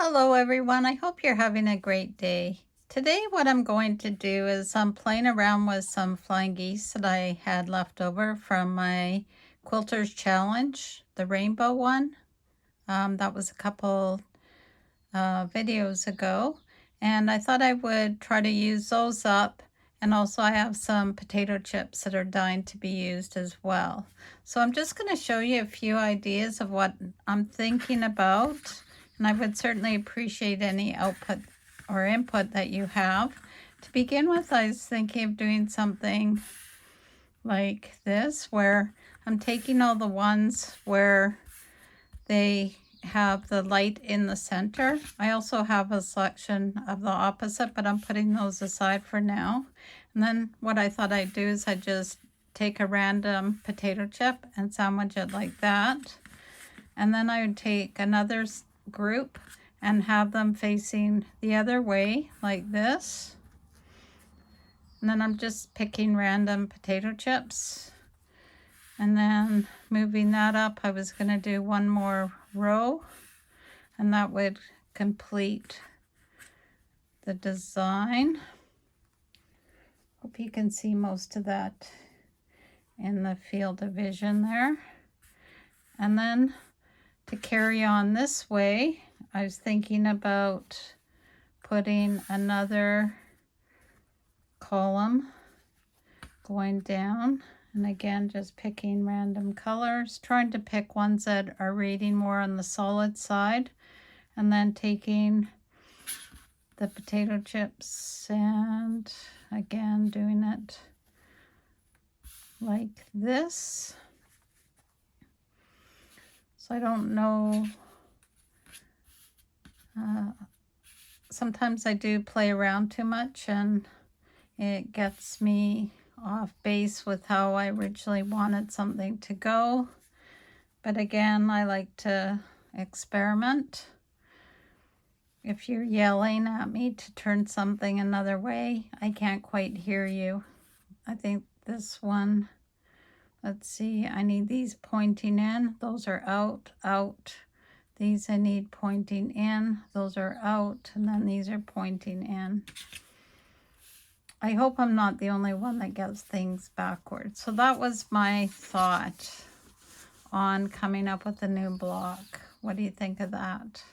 Hello everyone, I hope you're having a great day. Today what I'm going to do is I'm playing around with some flying geese that I had left over from my quilters challenge, the rainbow one. That was a couple videos ago, and I thought I would try to use those up, and also I have some potato chips that are dying to be used as well. So I'm just going to show you a few ideas of what I'm thinking about, and I would certainly appreciate any output or input that you have. To begin with, I was thinking of doing something like this, where I'm taking all the ones where they have the light in the center. I also have a selection of the opposite, but I'm putting those aside for now. And then what I thought I'd do is I just take a random potato chip and sandwich it like that. And then I would take another group and have them facing the other way like this. And then I'm just picking random potato chips. And then moving that up, I was going to do one more row, and that would complete the design. Hope you can see most of that in the field of vision there. And then to carry on this way, I was thinking about putting another column going down. And again, just picking random colors, trying to pick ones that are reading more on the solid side, and then taking the potato chips and again doing it like this. So I don't know, sometimes I do play around too much and it gets me off base with how I originally wanted something to go. But again, I like to experiment. If you're yelling at me to turn something another way, I can't quite hear you. I think this one, let's see, I need these pointing in. Those are out, out. These I need pointing in. Those are out, and then these are pointing in. I hope I'm not the only one that gets things backwards. So that was my thought on coming up with a new block. What do you think of that?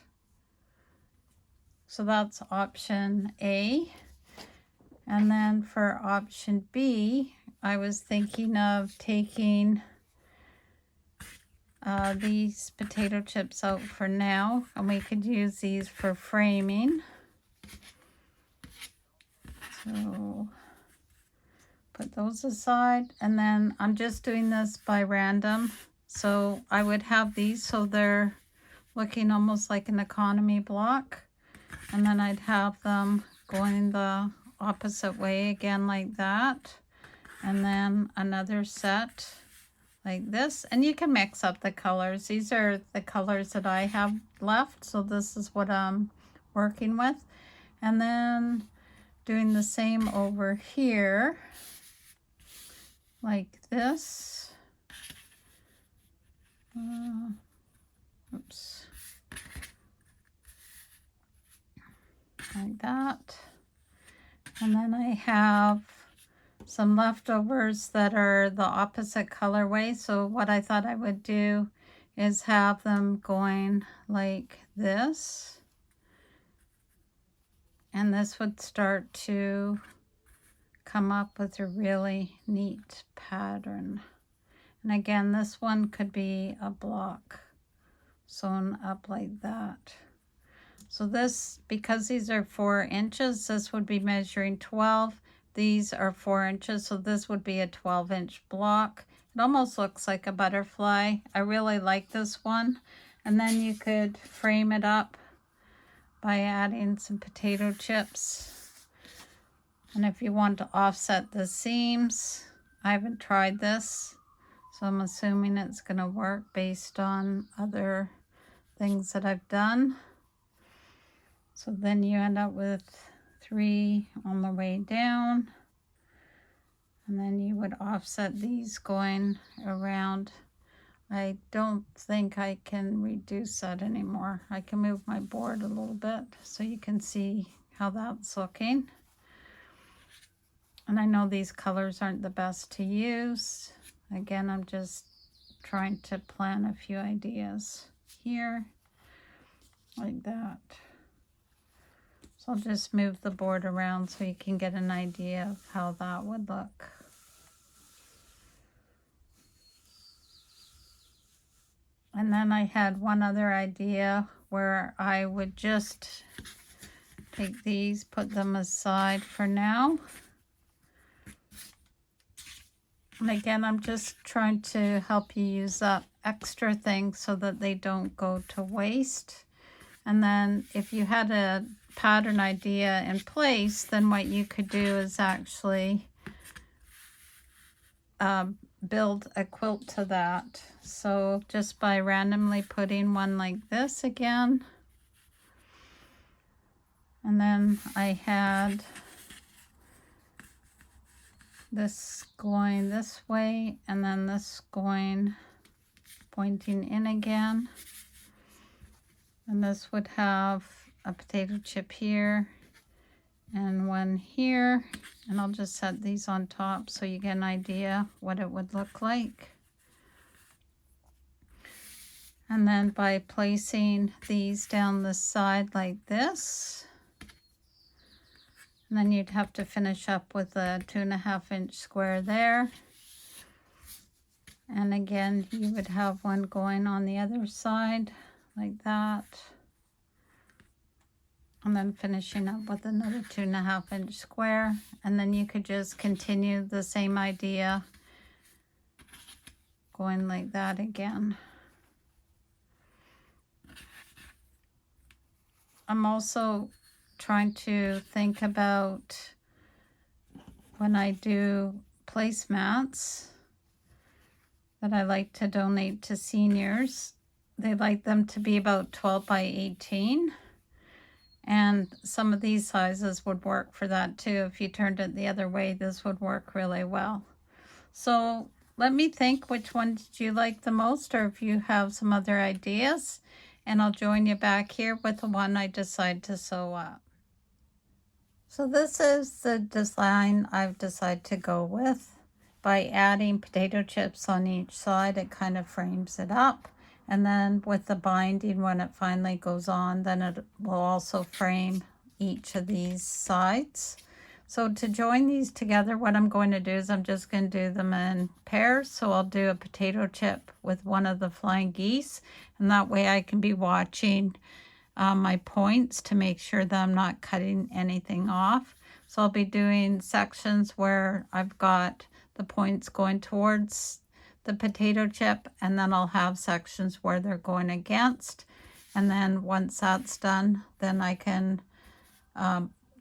So that's option A. And then for option B, I was thinking of taking these potato chips out for now, and we could use these for framing. So put those aside, and then I'm just doing this by random. So I would have these so they're looking almost like an economy block, and then I'd have them going the opposite way again like that, and then another set like this. And you can mix up the colors. These are the colors that I have left, so this is what I'm working with. And then doing the same over here like this. Oops. Like that. And then I have some leftovers that are the opposite colorway. So what I thought I would do is have them going like this. And this would start to come up with a really neat pattern. And again, this one could be a block sewn up like that. So this, because these are 4 inches, this would be measuring 12. These are 4 inches, so this would be a 12-inch block. It almost looks like a butterfly. I really like this one. And then you could frame it up by adding some potato chips. And if you want to offset the seams, I haven't tried this, so I'm assuming it's going to work based on other things that I've done. So then you end up with 3 on the way down, and then you would offset these going around I don't think I can reduce that anymore. I can move my board a little bit so you can see how that's looking. And I know these colors aren't the best to use. Again, I'm just trying to plan a few ideas here, like that. So I'll just move the board around so you can get an idea of how that would look. And then I had one other idea where I would just take these, put them aside for now. And again, I'm just trying to help you use up extra things so that they don't go to waste. And then if you had a pattern idea in place, then what you could do is actually build a quilt to that. So just by randomly putting one like this again. And then I had this going this way, and then this going pointing in again. And this would have a potato chip here and one here. And I'll just set these on top so you get an idea what it would look like. And then by placing these down the side like this, and then you'd have to finish up with a 2.5-inch square there. And again, you would have one going on the other side like that. And then finishing up with another 2.5-inch square. And then you could just continue the same idea going like that again. I'm also trying to think about when I do placemats that I like to donate to seniors. They like them to be about 12 by 18. And some of these sizes would work for that too. If you turned it the other way, this would work really well. So let me think, which one did you like the most, or if you have some other ideas, and I'll join you back here with the one I decide to sew up. So this is the design I've decided to go with. By adding potato chips on each side, it kind of frames it up. And then with the binding, when it finally goes on, then it will also frame each of these sides. So to join these together, what I'm going to do is I'm just going to do them in pairs. So I'll do a potato chip with one of the flying geese, and that way I can be watching my points to make sure that I'm not cutting anything off. So I'll be doing sections where I've got the points going towards the potato chip, and then I'll have sections where they're going against. And then once that's done, then I can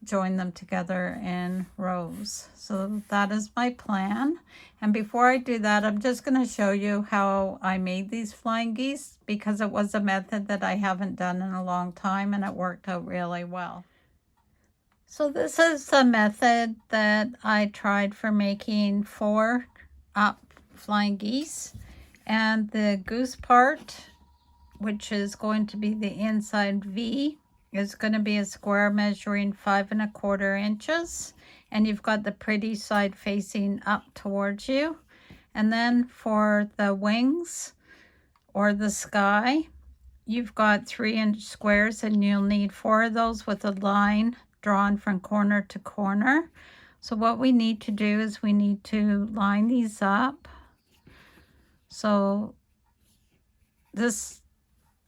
join them together in rows. So that is my plan. And before I do that, I'm just going to show you how I made these flying geese, because it was a method that I haven't done in a long time and it worked out really well. So this is the method that I tried for making 4 up flying geese, and the goose part, which is going to be the inside V, is going to be a square measuring 5¼ inches, and you've got the pretty side facing up towards you. And then for the wings or the sky, you've got 3-inch squares, and you'll need 4 of those with a line drawn from corner to corner. So what we need to do is we need to line these up. So this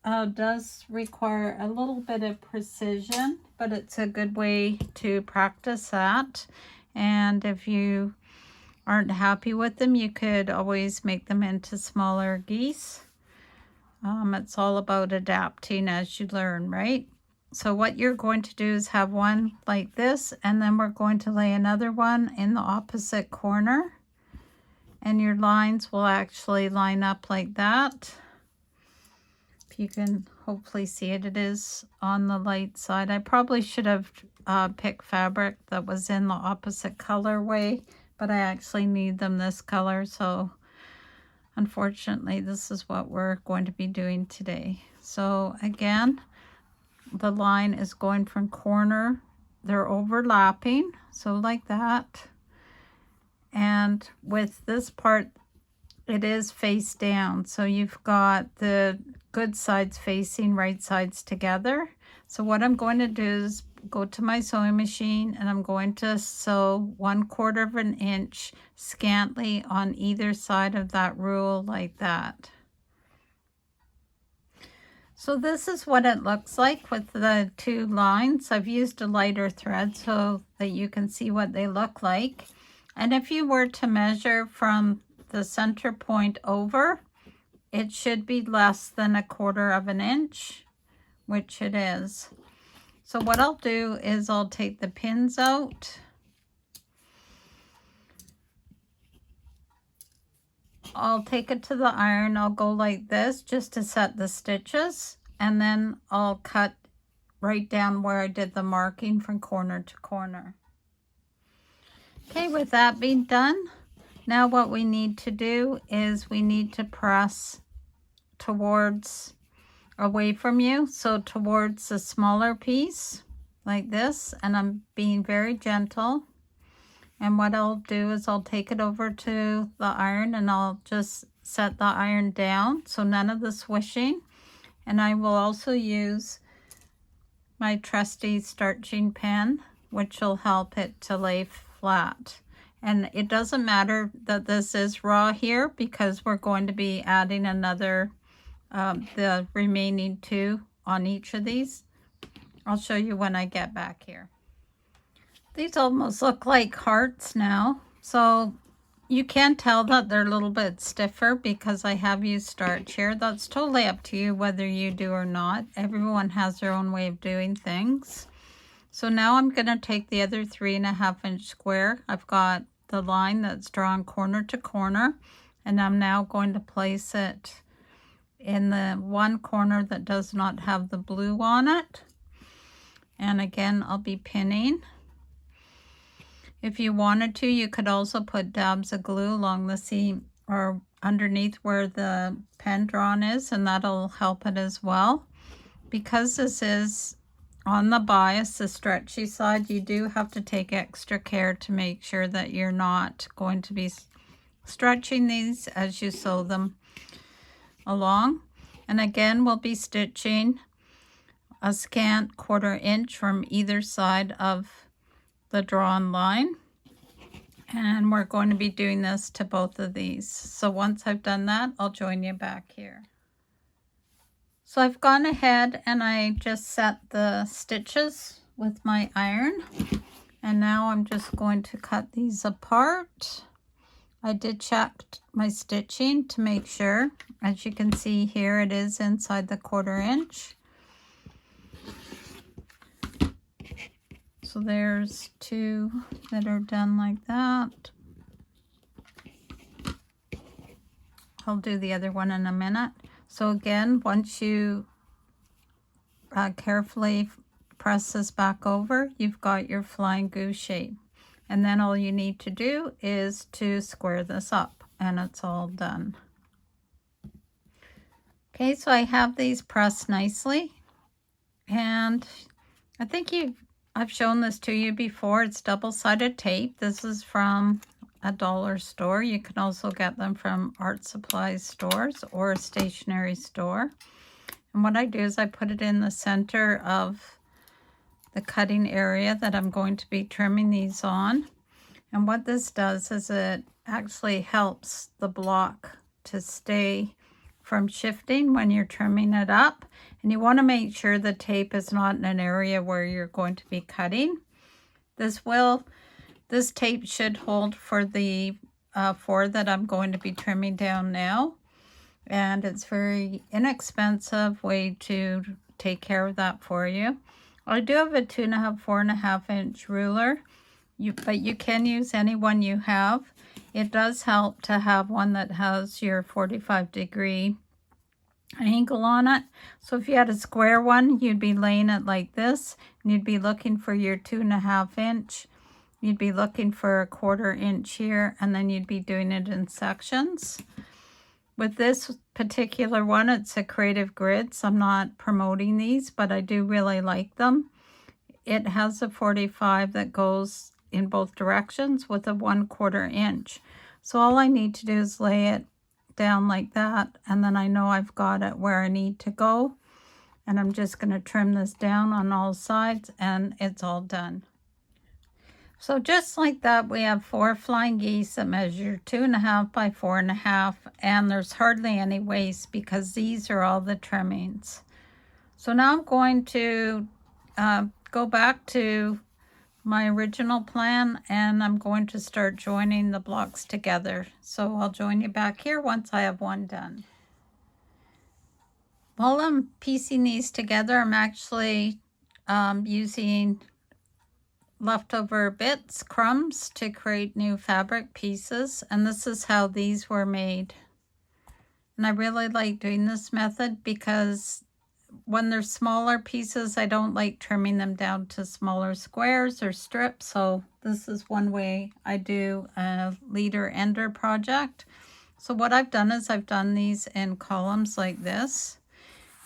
does require a little bit of precision, but it's a good way to practice that. And if you aren't happy with them, you could always make them into smaller geese. It's all about adapting as you learn, right? So what you're going to do is have one like this, and then we're going to lay another one in the opposite corner, and your lines will actually line up like that. If you can hopefully see it, it is on the light side. I probably should have picked fabric that was in the opposite colorway, but I actually need them this color, so unfortunately, this is what we're going to be doing today. So again, the line is going from corner, they're overlapping, so like that. And with this part, it is face down, so you've got the good sides facing right sides together. So what I'm going to do is go to my sewing machine, and I'm going to sew 1/4 of an inch scantly on either side of that rule like that. So this is what it looks like with the two lines. I've used a lighter thread so that you can see what they look like. And if you were to measure from the center point over, it should be less than 1/4 of an inch, which it is. So what I'll do is I'll take the pins out. I'll take it to the iron. I'll go like this just to set the stitches, and then I'll cut right down where I did the marking from corner to corner. Okay, with that being done, now what we need to do is we need to press towards, away from you, so towards the smaller piece like this, and I'm being very gentle. And what I'll do is I'll take it over to the iron, and I'll just set the iron down so none of the swishing. And I will also use my trusty starching pen, which will help it to lay flat. And it doesn't matter that this is raw here, because we're going to be adding another, the remaining 2 on each of these. I'll show you when I get back here. These almost look like hearts now, so you can tell that they're a little bit stiffer because I have used starch here. That's totally up to you whether you do or not. Everyone has their own way of doing things. So now I'm going to take the other 3.5 inch square. I've got the line that's drawn corner to corner, and I'm now going to place it in the one corner that does not have the blue on it. And again, I'll be pinning. If you wanted to, you could also put dabs of glue along the seam or underneath where the pen drawn is, and that'll help it as well. Because this is on the bias, the stretchy side, you do have to take extra care to make sure that you're not going to be stretching these as you sew them along. And again, we'll be stitching a scant 1/4 inch from either side of the drawn line, and we're going to be doing this to both of these. So once I've done that, I'll join you back here. So I've gone ahead and I just set the stitches with my iron, and now I'm just going to cut these apart. I did check my stitching to make sure. As you can see here, it is inside the 1/4 inch. So there's 2 that are done like that. I'll do the other one in a minute. So again, once you carefully press this back over, you've got your flying goose shape. And then all you need to do is to square this up, and it's all done. Okay, so I have these pressed nicely, and I think I've shown this to you before. It's double-sided tape. This is from a dollar store. You can also get them from art supply stores or a stationery store. And what I do is I put it in the center of the cutting area that I'm going to be trimming these on. And what this does is it actually helps the block to stay from shifting when you're trimming it up. And you want to make sure the tape is not in an area where you're going to be cutting. This tape should hold for the 4 that I'm going to be trimming down now. And it's very inexpensive way to take care of that for you. I do have a 2.5, 4.5 inch ruler, but you can use any one you have. It does help to have one that has your 45-degree angle on it. So if you had a square one, you'd be laying it like this, and you'd be looking for your 2.5 inch. You'd be looking for a 1/4 inch here, and then you'd be doing it in sections. With this particular one, it's a creative grid, so I'm not promoting these, but I do really like them. It has a 45 that goes in both directions with a 1/4 inch. So all I need to do is lay it down like that, and then I know I've got it where I need to go. And I'm just going to trim this down on all sides, and it's all done. So just like that, we have 4 flying geese that measure 2.5 by 4.5, and there's hardly any waste because these are all the trimmings. So now I'm going to go back to my original plan, and I'm going to start joining the blocks together. So I'll join you back here once I have one done. While I'm piecing these together, I'm actually using leftover bits, crumbs, to create new fabric pieces, and this is how these were made. And I really like doing this method because when they're smaller pieces, I don't like trimming them down to smaller squares or strips, so this is one way I do a leader ender project. So what I've done is I've done these in columns like this,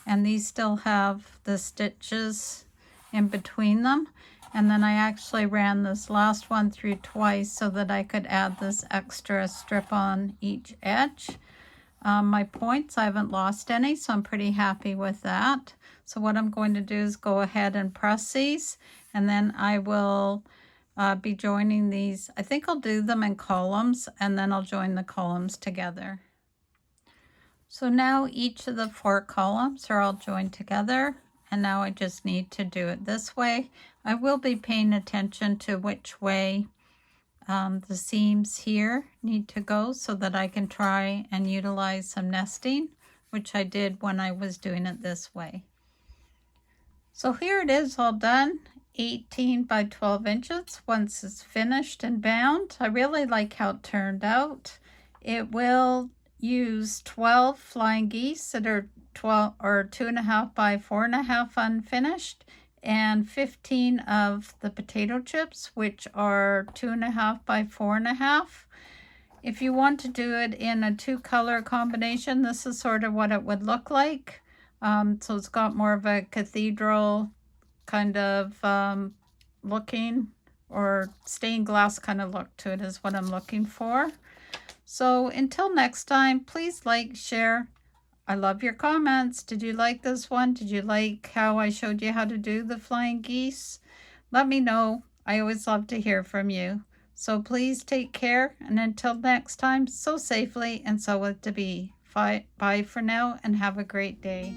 and these still have the stitches in between them. And then I actually ran this last one through twice so that I could add this extra strip on each edge. My points, I haven't lost any, so I'm pretty happy with that. So what I'm going to do is go ahead and press these, and then I will be joining these. I think I'll do them in columns, and then I'll join the columns together. So now each of the 4 columns are all joined together, and now I just need to do it this way. I will be paying attention to which way the seams here need to go so that I can try and utilize some nesting, which I did when I was doing it this way. So here it is all done, 18 by 12 inches. Once it's finished and bound, I really like how it turned out. It will use 12 flying geese that are 12 or 2.5 by 4.5 unfinished, and 15 of the potato chips, which are 2.5 by 4.5. If you want to do it in a 2-color combination, this is sort of what it would look like. So it's got more of a cathedral kind of looking, or stained glass kind of look to it is what I'm looking for. So until next time, please like, share. I love your comments. Did you like this one? Did you like how I showed you how to do the flying geese? Let me know. I always love to hear from you. So please take care, and until next time, sew safely and sew with Debee. Bye for now, and have a great day.